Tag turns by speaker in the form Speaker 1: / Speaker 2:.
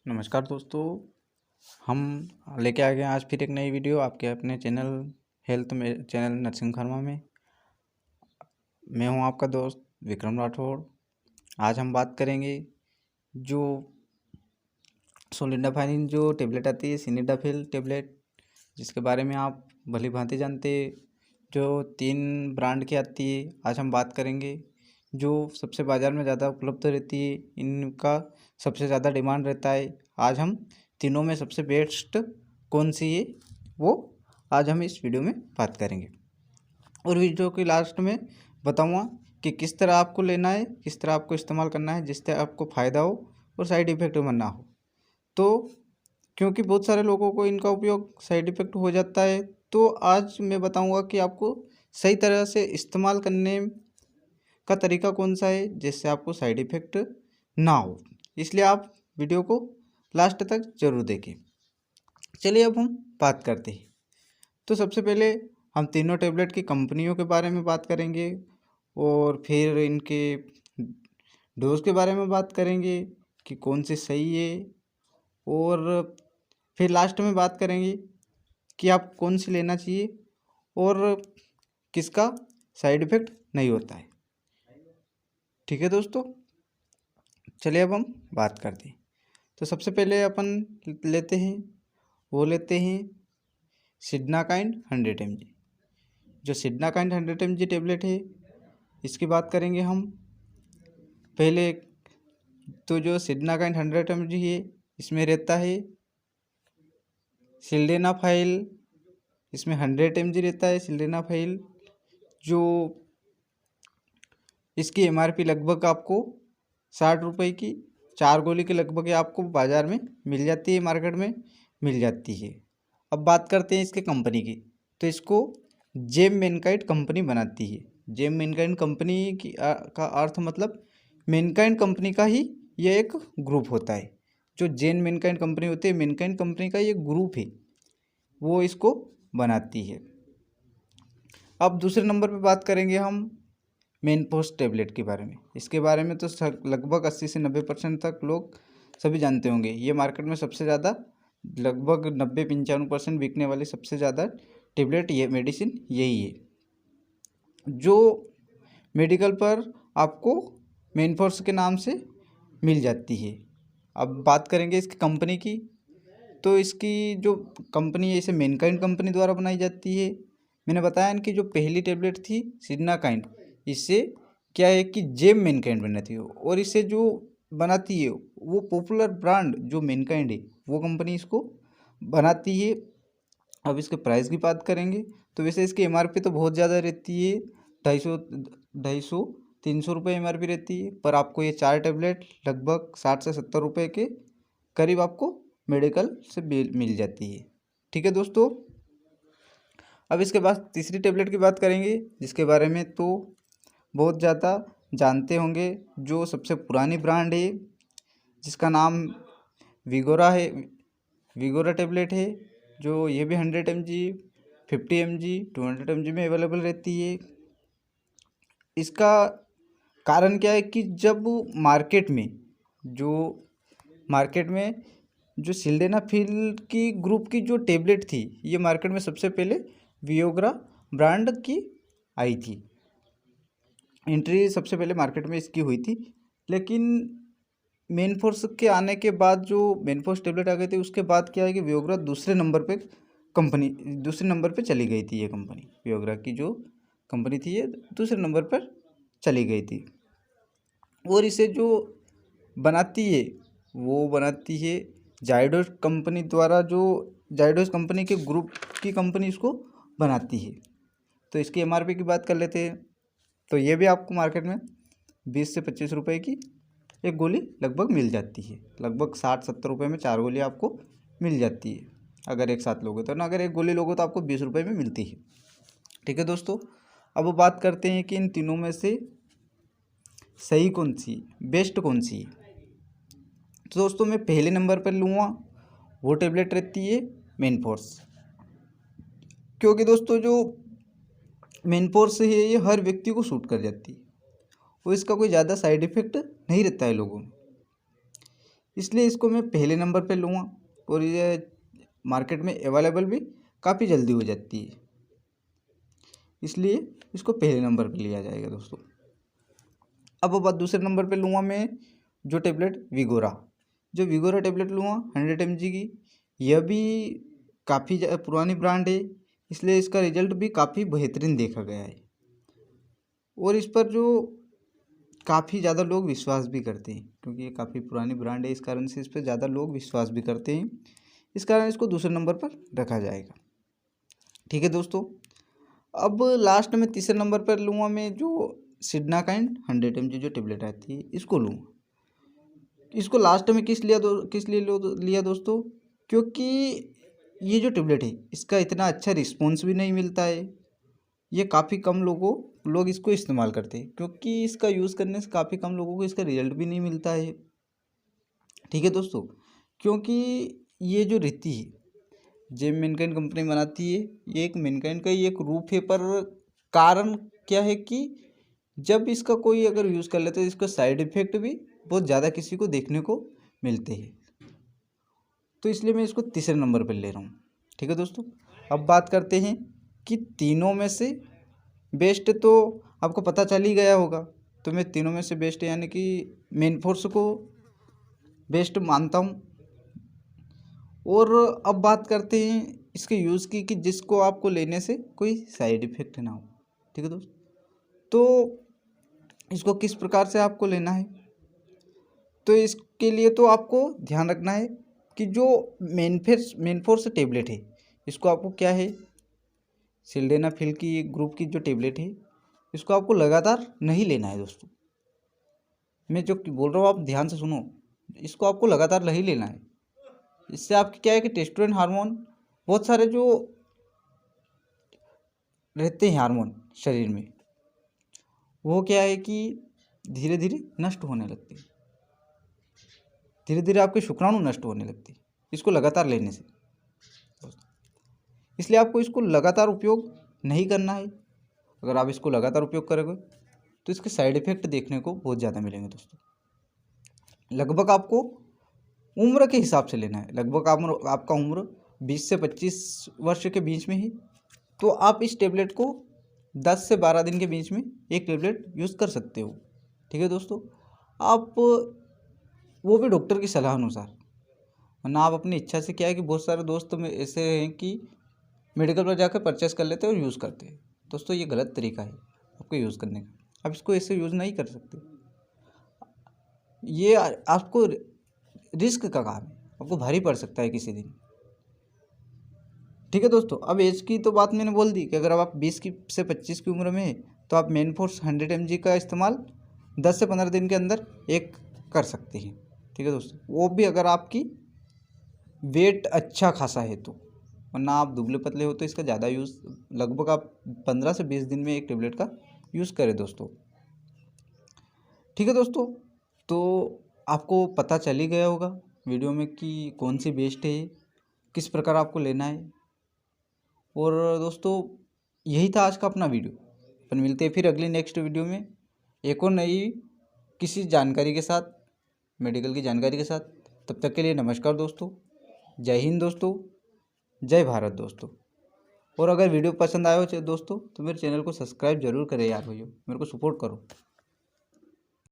Speaker 1: नमस्कार दोस्तों, हम लेके आ गए हैं आज फिर एक नई वीडियो आपके अपने चैनल हेल्थ में चैनल नर्सिंग फार्मा में। मैं हूं आपका दोस्त विक्रम राठौड़। आज हम बात करेंगे जो सोलिडाफाइन जो टेबलेट आती है सिनेडाफिल टेबलेट, जिसके बारे में आप भली भांति जानते, जो 3 ब्रांड की आती है। आज हम बात करेंगे जो सबसे बाज़ार में ज़्यादा उपलब्ध रहती है, इनका सबसे ज़्यादा डिमांड रहता है। आज हम तीनों में सबसे बेस्ट कौन सी है वो आज हम इस वीडियो में बात करेंगे, और वीडियो के लास्ट में बताऊंगा कि किस तरह आपको लेना है, किस तरह आपको इस्तेमाल करना है जिससे आपको फ़ायदा हो और साइड इफ़ेक्ट भी ना हो। तो क्योंकि बहुत सारे लोगों को इनका उपयोग साइड इफ़ेक्ट हो जाता है, तो आज मैं बताऊंगा कि आपको सही तरह से इस्तेमाल करने का तरीका कौन सा है जिससे आपको साइड इफ़ेक्ट ना हो। इसलिए आप वीडियो को लास्ट तक ज़रूर देखें। चलिए अब हम बात करते हैं। तो सबसे पहले हम तीनों टेबलेट की कंपनियों के बारे में बात करेंगे, और फिर इनके डोज के बारे में बात करेंगे कि कौन सी सही है, और फिर लास्ट में बात करेंगे कि आप कौन सी लेना चाहिए और किसका साइड इफ़ेक्ट नहीं होता है। ठीक है दोस्तों, चलिए अब हम बात करते हैं। तो सबसे पहले अपन लेते हैं सिडनाकाइंड 100 mg। जो सिडनाकाइंड 100 mg टेबलेट है, इसकी बात करेंगे हम पहले। तो जो सिडनाकाइंड 100 mg है, इसमें रहता है सिल्डेनाफाइल। इसमें 100 mg रहता है सिल्डेनाफाइल। जो इसकी MRP लगभग आपको 60 रुपये की 4 गोली के लगभग आपको बाज़ार में मिल जाती है, मार्केट में मिल जाती है। अब बात करते हैं इसके कंपनी की। तो इसको जेम मैनकाइंड कंपनी बनाती है। जेम मैनकाइंड कंपनी की का अर्थ मतलब मैनकाइंड कंपनी का ही यह एक ग्रुप होता है। जो जेन मैनकाइंड कंपनी होती है, मैनकाइंड कंपनी का ये ग्रुप है, वो इसको बनाती है। अब दूसरे नंबर पे बात करेंगे हम मेनफोर्स टेबलेट के बारे में। इसके बारे में तो लगभग 80 से 90% तक लोग सभी जानते होंगे। ये मार्केट में सबसे ज़्यादा लगभग 90-95% बिकने वाली सबसे ज़्यादा टेबलेट ये मेडिसिन यही है, जो मेडिकल पर आपको मेनफोर्स के नाम से मिल जाती है। अब बात करेंगे इसकी कंपनी की। तो इसकी जो कंपनी है, इसे मैनकाइंड कंपनी द्वारा बनाई जाती है। मैंने बताया इनकी जो पहली टेबलेट थी सिडनाकाइंड, इससे क्या है कि जेम मैनकाइंड बनाती है, और इसे जो बनाती है वो पॉपुलर ब्रांड जो मैनकाइंड है वो कंपनी इसको बनाती है। अब इसके प्राइस की बात करेंगे तो वैसे इसकी MRP तो बहुत ज़्यादा रहती है, 250 रुपये MRP रहती है, पर आपको ये 4 टेबलेट लगभग 60 से 70 रुपये के करीब आपको मेडिकल से मिल जाती है। ठीक है दोस्तों, अब इसके बाद तीसरी टेबलेट की बात करेंगे, जिसके बारे में तो बहुत ज़्यादा जानते होंगे। जो सबसे पुरानी ब्रांड है, जिसका नाम विगोरा है, विगोरा टेबलेट है। जो ये भी 100 mg, 50 mg, 200 mg में अवेलेबल रहती है। इसका कारण क्या है कि जब मार्केट में जो सिल्डेनाफिल की ग्रुप की जो टेबलेट थी, ये मार्केट में सबसे पहले वियोग्रा ब्रांड की आई थी। एंट्री सबसे पहले मार्केट में इसकी हुई थी, लेकिन मेनफोर्स के आने के बाद जो मेनफोर्स टेबलेट आ गई थी, उसके बाद क्या है कि वियोग्रा दूसरे नंबर पे चली गई थी। ये कंपनी वियोग्रा की जो कंपनी थी, ये दूसरे नंबर पर चली गई थी। और इसे जो बनाती है वो बनाती है जाइडोस कंपनी द्वारा, जो जाइडोस कंपनी के ग्रुप की कंपनी इसको बनाती है। तो इसकी MRP की बात कर लेते हैं। तो ये भी आपको मार्केट में 20 से 25 रुपये की एक गोली लगभग मिल जाती है। लगभग 60-70 रुपये में 4 गोली आपको मिल जाती है अगर एक साथ लोगे तो ना। अगर एक गोली लोगे तो आपको 20 रुपये में मिलती है। ठीक है दोस्तों, अब बात करते हैं कि इन तीनों में से सही कौन सी, बेस्ट कौन सी है। तो दोस्तों मैं पहले नंबर पर लूँगा, वो टेबलेट रहती है मेनफोर्स। क्योंकि दोस्तों जो मेनफोर्स है ये हर व्यक्ति को सूट कर जाती है, और इसका कोई ज़्यादा साइड इफ़ेक्ट नहीं रहता है लोगों में। इसलिए इसको मैं पहले नंबर पे लूँगा और ये मार्केट में अवेलेबल भी काफ़ी जल्दी हो जाती है, इसलिए इसको पहले नंबर पे लिया जाएगा दोस्तों। अब बात दूसरे नंबर पे लूँगा मैं जो टेबलेट विगोरा, जो विगोरा टेबलेट लूँगा 100 mg की। यह भी काफ़ी पुरानी ब्रांड है, इसलिए इसका रिजल्ट भी काफ़ी बेहतरीन देखा गया है और इस पर जो काफ़ी ज़्यादा लोग विश्वास भी करते हैं, क्योंकि ये काफ़ी पुरानी ब्रांड है, इस कारण से इस पर ज़्यादा लोग विश्वास भी करते हैं, इस कारण इसको दूसरे नंबर पर रखा जाएगा। ठीक है दोस्तों। अब लास्ट में तीसरे नंबर पर लूँगा मैं जो सिडनाकाइंड 100 mg जो टेबलेट आती है, इसको लूँगा। इसको लास्ट में किस लिए लिया दोस्तों, क्योंकि ये जो टेबलेट है इसका इतना अच्छा रिस्पॉन्स भी नहीं मिलता है, ये काफ़ी कम लोग इसको इस्तेमाल करते हैं, क्योंकि इसका यूज़ करने से काफ़ी कम लोगों को इसका रिजल्ट भी नहीं मिलता है। ठीक है दोस्तों, क्योंकि ये जो रहती है जो मैनकाइंड कंपनी बनाती है, ये एक मैनकाइंड का ही एक रूप है, पर कारण क्या है कि जब इसका कोई अगर यूज़ कर लेता है इसका साइड इफ़ेक्ट भी बहुत ज़्यादा किसी को देखने को मिलते हैं, तो इसलिए मैं इसको तीसरे नंबर पर ले रहा हूँ। ठीक है दोस्तों। अब बात करते हैं कि तीनों में से बेस्ट, तो आपको पता चल ही गया होगा, तो मैं तीनों में से बेस्ट यानी कि मेनफोर्स को बेस्ट मानता हूँ। और अब बात करते हैं इसके यूज़ की, कि जिसको आपको लेने से कोई साइड इफ़ेक्ट ना हो। ठीक है दोस्त, तो इसको किस प्रकार से आपको लेना है, तो इसके लिए तो आपको ध्यान रखना है कि जो मेनफोर्स टेबलेट है, इसको आपको क्या है, सिल्डेनाफिल की एक ग्रुप की जो टेबलेट है, इसको आपको लगातार नहीं लेना है दोस्तों। मैं जो बोल रहा हूँ आप ध्यान से सुनो, इसको आपको लगातार नहीं लेना है। इससे आपकी क्या है कि टेस्टोस्टेरोन हार्मोन, बहुत सारे जो रहते हैं हार्मोन शरीर में, वो क्या है कि धीरे धीरे नष्ट होने लगते हैं, धीरे धीरे आपके शुक्राणु नष्ट होने लगते हैं इसको लगातार लेने से। इसलिए आपको इसको लगातार उपयोग नहीं करना है। अगर आप इसको लगातार उपयोग करोगे तो इसके साइड इफ़ेक्ट देखने को बहुत ज़्यादा मिलेंगे दोस्तों। लगभग आपको उम्र के हिसाब से लेना है, लगभग आपका उम्र 20 से 25 वर्ष के बीच में ही, तो आप इस टेबलेट को 10 से 12 दिन के बीच में एक टेबलेट यूज़ कर सकते हो। ठीक है दोस्तों। आप वो भी डॉक्टर की सलाह अनुसार, वरना आप अपनी इच्छा से, क्या है कि बहुत सारे दोस्त में ऐसे हैं कि मेडिकल पर जाकर परचेस कर लेते हैं और यूज़ करते हैं। दोस्तों ये गलत तरीका है आपको यूज़ करने का, आप इसको ऐसे यूज़ नहीं कर सकते, ये आपको रिस्क का काम है, आपको भारी पड़ सकता है किसी दिन। ठीक है दोस्तों। अब एज की तो बात मैंने बोल दी कि अगर आप 20 से 25 की उम्र में है तो आप मेनफोर्स 100 mg का इस्तेमाल 10 से 15 दिन के अंदर एक कर सकते हैं। ठीक है दोस्तों, वो भी अगर आपकी वेट अच्छा खासा है तो, वरना आप दुबले पतले हो तो इसका ज़्यादा यूज़, लगभग आप 15 से 20 दिन में एक टेबलेट का यूज़ करें दोस्तों। ठीक है दोस्तों, तो आपको पता चल ही गया होगा वीडियो में कि कौन सी बेस्ट है, किस प्रकार आपको लेना है। और दोस्तों यही था आज का अपना वीडियो, अपन मिलते हैं फिर अगली नेक्स्ट वीडियो में एक और नई किसी जानकारी के साथ, मेडिकल की जानकारी के साथ। तब तक के लिए नमस्कार दोस्तों, जय हिंद दोस्तों, जय भारत दोस्तों। और अगर वीडियो पसंद आया हो दोस्तों तो मेरे चैनल को सब्सक्राइब जरूर करें यार भैया, मेरे को सपोर्ट करो।